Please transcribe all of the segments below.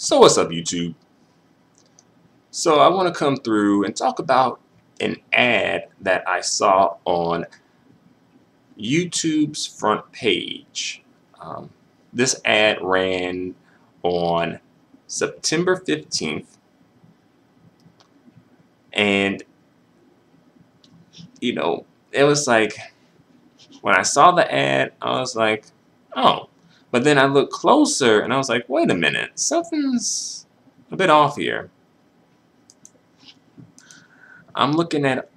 So what's up, YouTube? So I want to come through and talk about an ad that I saw on YouTube's front page. Um, this ad ran on September 15th, and it was like when I saw the ad, I was like, oh. But then I looked closer and I was like, wait a minute, something's a bit off here. I'm looking at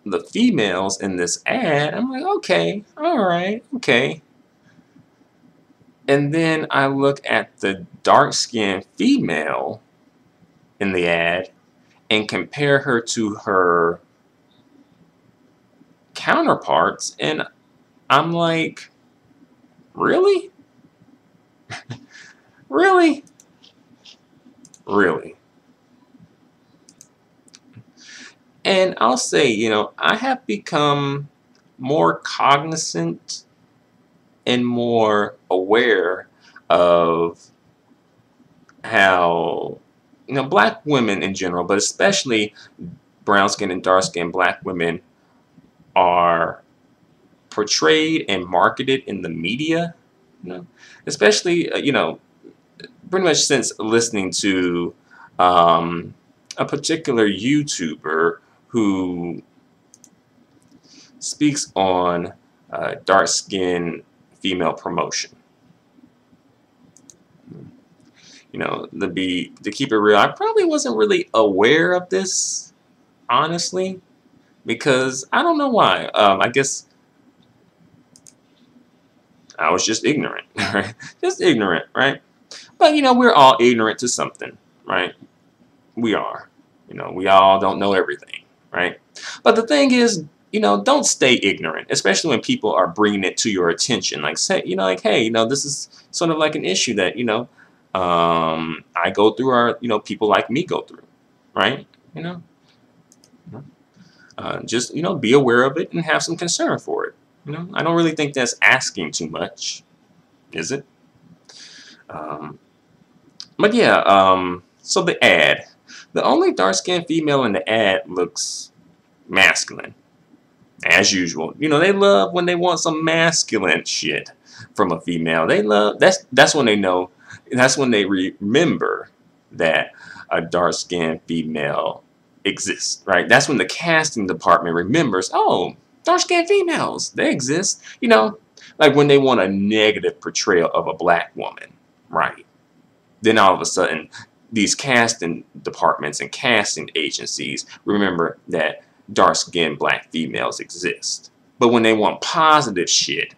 the females in this ad. I'm like, okay, all right, okay. And then I look at the dark-skinned female in the ad and compare her to her counterparts, and I'm like, really? Really? Really? And I'll say, I have become more cognizant and more aware of how black women in general, but especially brown skin and dark skinned black women, are portrayed and marketed in the media, especially pretty much since listening to a particular YouTuber who speaks on dark skin female promotion. To keep it real, I probably wasn't really aware of this, honestly, because I don't know why. I guess I was just ignorant, right? Just ignorant, right? But we're all ignorant to something, right? We are. We all don't know everything, right? But the thing is, don't stay ignorant, especially when people are bringing it to your attention. Like, say, like, hey, this is sort of like an issue that, I go through, or, people like me go through, right? Just, be aware of it and have some concern for it. I don't really think that's asking too much, is it? But yeah, so the ad. The only dark-skinned female in the ad looks masculine, as usual. They love when they want some masculine shit from a female. They love, that's when they know, that's when they remember that a dark-skinned female exists, right? That's when the casting department remembers, oh, dark-skinned females, they exist. Like when they want a negative portrayal of a black woman, right? Then all of a sudden, these casting departments and casting agencies remember that dark-skinned black females exist. But when they want positive shit,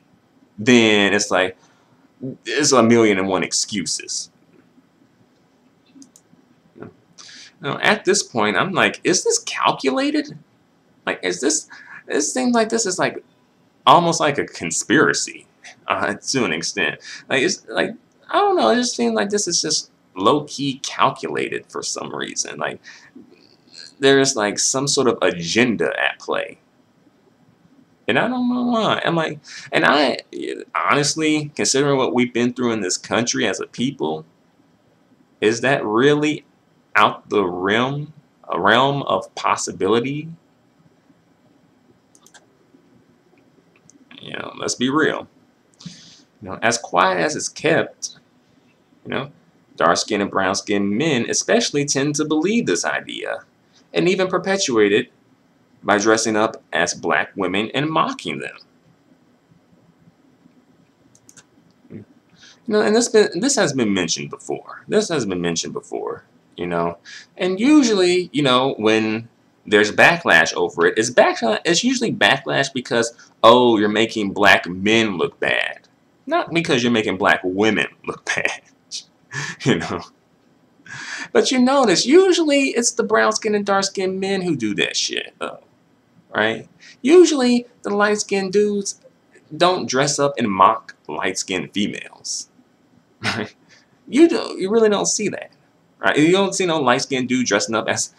then it's like, it's 1,000,001 excuses. At this point, I'm like, is this calculated? Like, it seems like this is like almost like a conspiracy to an extent. Like, it's like, I don't know, it just seems like this is just low-key calculated for some reason. Like, there's like some sort of agenda at play. And I don't know why. I'm like, and I honestly, considering what we've been through in this country as a people, is that really out the realm of possibility? Let's be real. As quiet as it's kept, dark-skinned and brown-skinned men especially tend to believe this idea, and even perpetuate it by dressing up as black women and mocking them. And this has been mentioned before. And usually, when there's backlash over it, it's usually backlash because, oh, you're making black men look bad, not because you're making black women look bad. But you notice, usually it's the brown-skinned and dark-skinned men who do that shit, though, right? Usually the light-skinned dudes don't dress up and mock light-skinned females, right? You really don't see that, right? You don't see no light-skinned dude dressing up as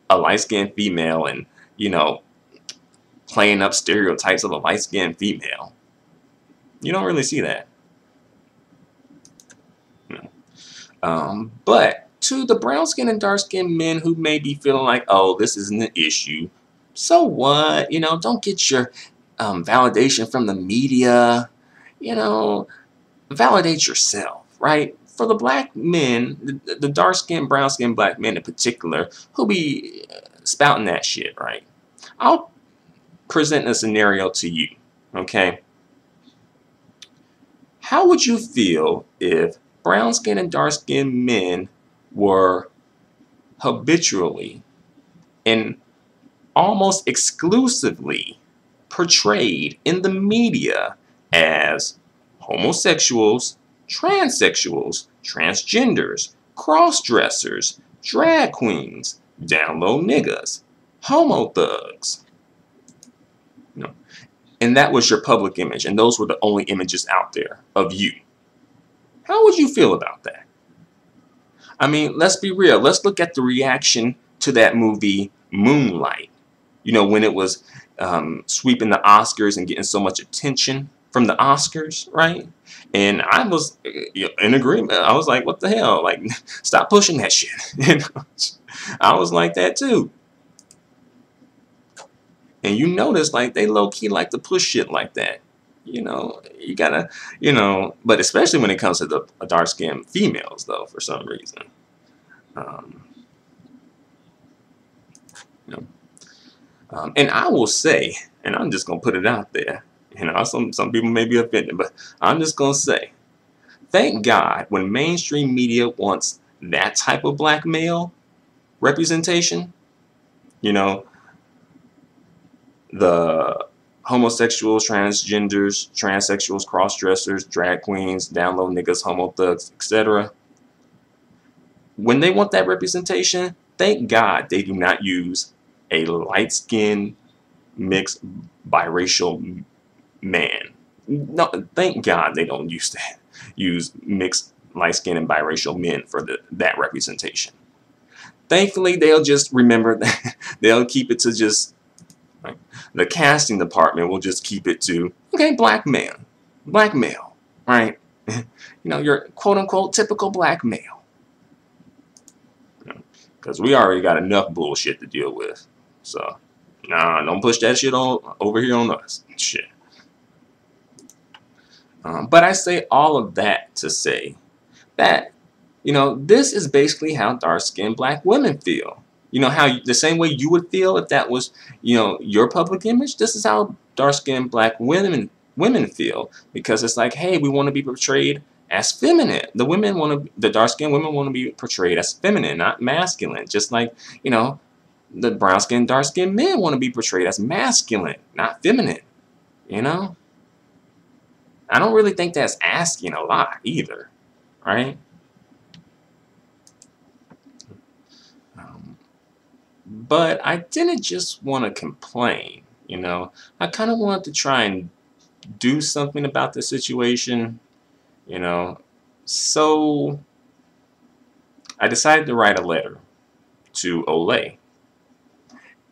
a light-skinned female and, playing up stereotypes of a light-skinned female. You don't really see that. But to the brown skin and dark skinned men who may be feeling like, oh, this isn't an issue, so what? Don't get your validation from the media. Validate yourself, right? For the black men, the dark skinned, brown skinned black men in particular, who be spouting that shit, right? I'll present a scenario to you, okay? How would you feel if brown skinned and dark skinned men were habitually and almost exclusively portrayed in the media as homosexuals, transsexuals, transgenders, cross-dressers, drag queens, down low niggas, homo thugs? And that was your public image, and those were the only images out there of you. How would you feel about that? I mean, let's be real. Let's look at the reaction to that movie Moonlight. When it was sweeping the Oscars and getting so much attention from the Oscars, right? And I was in agreement. I was like, what the hell? Like, stop pushing that shit. I was like that too. And you notice, like, they low-key like to push shit like that. You gotta, but especially when it comes to the dark-skinned females, though, for some reason. And I will say, and I'm just gonna put it out there, some people may be offended, but I'm just gonna say, thank God when mainstream media wants that type of black male representation, the homosexuals, transgenders, transsexuals, cross-dressers, drag queens, down low niggas, homo thugs, etc. When they want that representation, thank God they do not use a light-skinned, mixed, biracial man. No, thank God they don't use mixed, light-skinned, and biracial men for that representation. Thankfully, they'll just remember that they'll keep it to just, like, the casting department will just keep it to, okay, black male, right? Your quote-unquote typical black male. Because we already got enough bullshit to deal with. So, nah, don't push that shit over here on us. Shit. But I say all of that to say that, this is basically how dark-skinned black women feel. How the same way you would feel if that was, your public image. This is how dark-skinned black women feel, because it's like, hey, we want to be portrayed as feminine. The dark-skinned women want to be portrayed as feminine, not masculine. Just like, the brown-skinned, dark-skinned men want to be portrayed as masculine, not feminine. I don't really think that's asking a lot either, right? But I didn't just want to complain, I kind of wanted to try and do something about the situation, So I decided to write a letter to Olay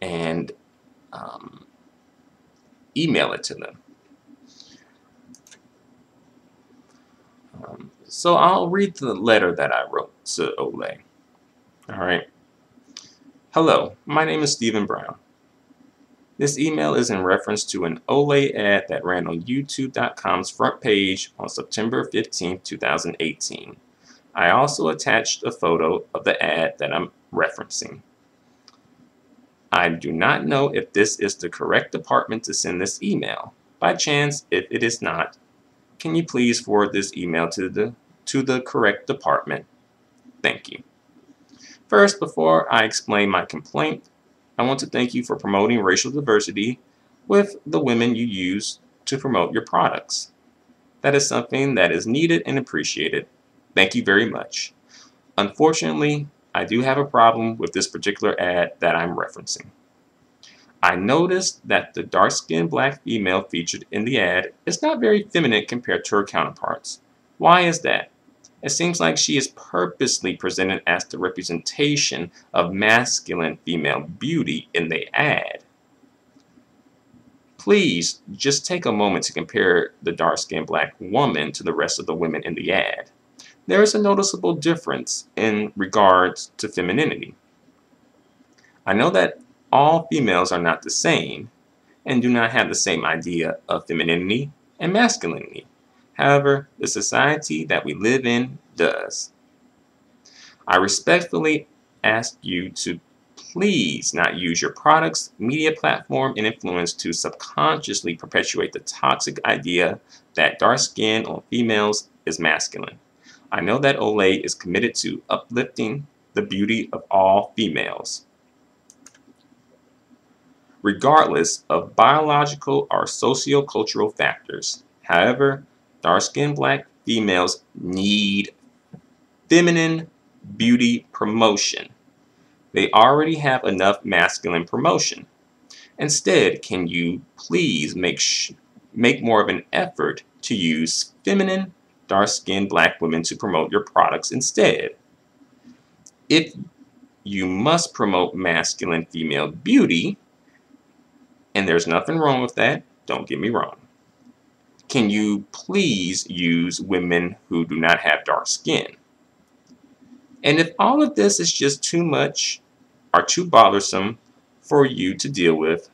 and email it to them. So I'll read the letter that I wrote to Olay. All right. Hello, my name is Stephen Brown. This email is in reference to an Olay ad that ran on YouTube.com's front page on September 15, 2018. I also attached a photo of the ad that I'm referencing. I do not know if this is the correct department to send this email. By chance, if it is not, can you please forward this email to the correct department? Thank you. First, before I explain my complaint, I want to thank you for promoting racial diversity with the women you use to promote your products. That is something that is needed and appreciated. Thank you very much. Unfortunately, I do have a problem with this particular ad that I'm referencing. I noticed that the dark-skinned black female featured in the ad is not very feminine compared to her counterparts. Why is that? It seems like she is purposely presented as the representation of masculine female beauty in the ad. Please just take a moment to compare the dark-skinned black woman to the rest of the women in the ad. There is a noticeable difference in regards to femininity. I know that all females are not the same and do not have the same idea of femininity and masculinity. However, the society that we live in does. I respectfully ask you to please not use your products, media platform, and influence to subconsciously perpetuate the toxic idea that dark skin on females is masculine. I know that Olay is committed to uplifting the beauty of all females, regardless of biological or socio-cultural factors. However, dark-skinned black females need feminine beauty promotion. They already have enough masculine promotion. Instead, can you please make more of an effort to use feminine, dark-skinned black women to promote your products instead? If you must promote masculine female beauty, and there's nothing wrong with that, don't get me wrong, can you please use women who do not have dark skin? And if all of this is just too much or too bothersome for you to deal with,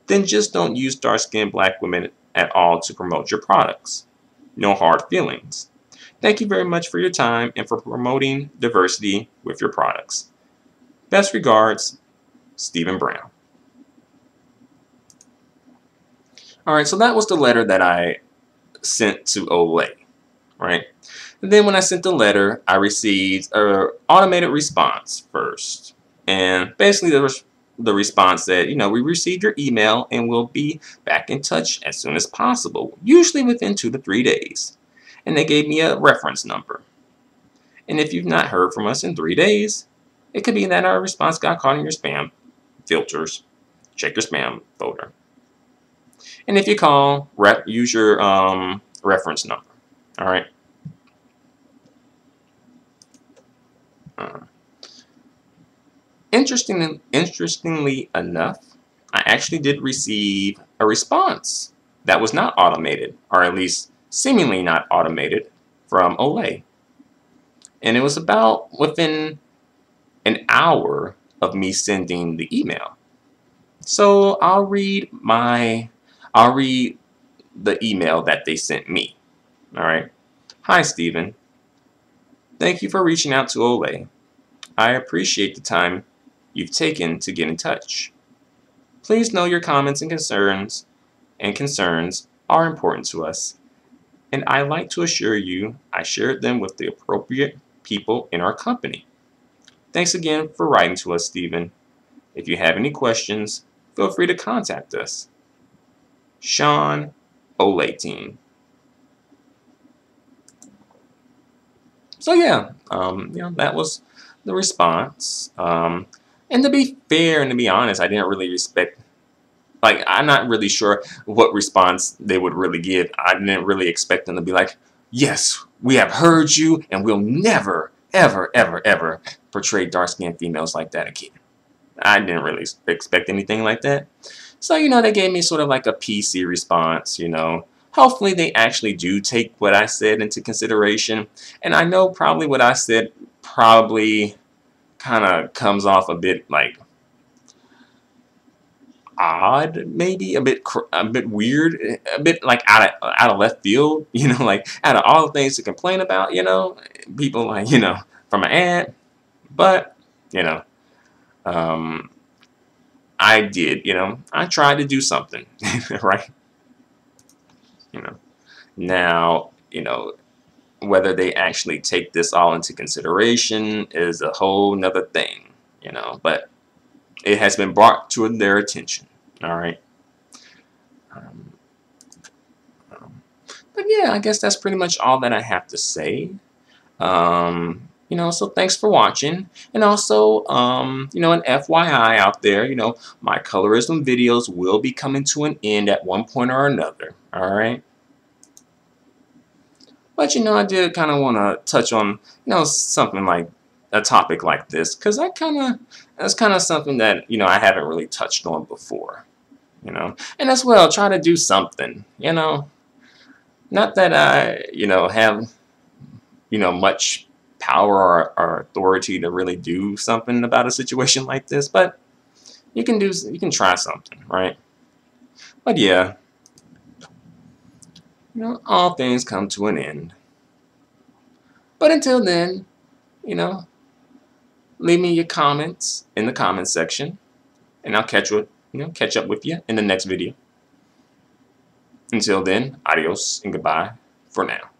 then just don't use dark-skinned black women at all to promote your products. No hard feelings. Thank you very much for your time and for promoting diversity with your products. Best regards, Stephen Brown. Alright, so that was the letter that I sent to Olay, right? And then when I sent the letter, I received an automated response first. And basically the response said, you know, we received your email and we'll be back in touch as soon as possible, usually within 2 to 3 days. And they gave me a reference number. And if you've not heard from us in 3 days, it could be that our response got caught in your spam filters. Check your spam folder. And if you call, use your reference number. All right. Interestingly enough, I actually did receive a response that was not automated, or at least seemingly not automated, from Olay. And it was about within an hour of me sending the email. So I'll read the email that they sent me. All right. Hi, Stephen. Thank you for reaching out to Olay. I appreciate the time you've taken to get in touch. Please know your comments and concerns are important to us, and I like to assure you I shared them with the appropriate people in our company. Thanks again for writing to us, Stephen. If you have any questions, feel free to contact us. Sean, Olay Team. So yeah, that was the response. And to be fair and to be honest, I didn't really I'm not really sure what response they would really give. I didn't really expect them to be like, yes, we have heard you and we'll never, ever, ever, ever portray dark-skinned females like that again. I didn't really expect anything like that. So, they gave me sort of like a PC response, Hopefully they actually do take what I said into consideration. And I know probably what I said probably kind of comes off a bit like odd, maybe a bit weird, a bit like out of left field, like out of all the things to complain about, people like, from an ad. But, I did, I tried to do something, right? Now, whether they actually take this all into consideration is a whole nother thing, but it has been brought to their attention, all right? But yeah, I guess that's pretty much all that I have to say. So thanks for watching. And also, an FYI out there, my colorism videos will be coming to an end at one point or another, all right? But, I did kind of want to touch on, something like a topic like this, because that's kind of something that, I haven't really touched on before, and as well, try to do something, not that I, have much power or authority to really do something about a situation like this, but you can try something, right? But yeah, all things come to an end. But until then, you know, leave me your comments in the comments section, and I'll catch up with you in the next video. Until then, adios and goodbye for now.